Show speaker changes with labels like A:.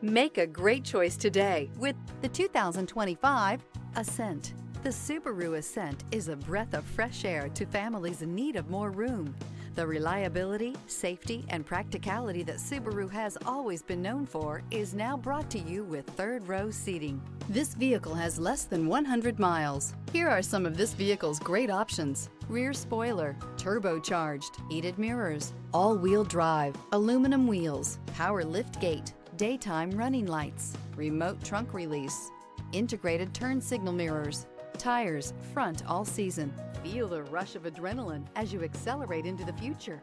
A: Make a great choice today with the 2025 Ascent. The Subaru Ascent is a breath of fresh air to families in need of more room. The reliability, safety, and practicality that Subaru has always been known for is now brought to you with third-row seating. This vehicle has less than 100 miles. Here are some of this vehicle's great options: rear spoiler, turbocharged, heated mirrors, all-wheel drive, aluminum wheels, power liftgate, daytime running lights, remote trunk release, integrated turn signal mirrors, tires front all season. Feel the rush of adrenaline as you accelerate into the future.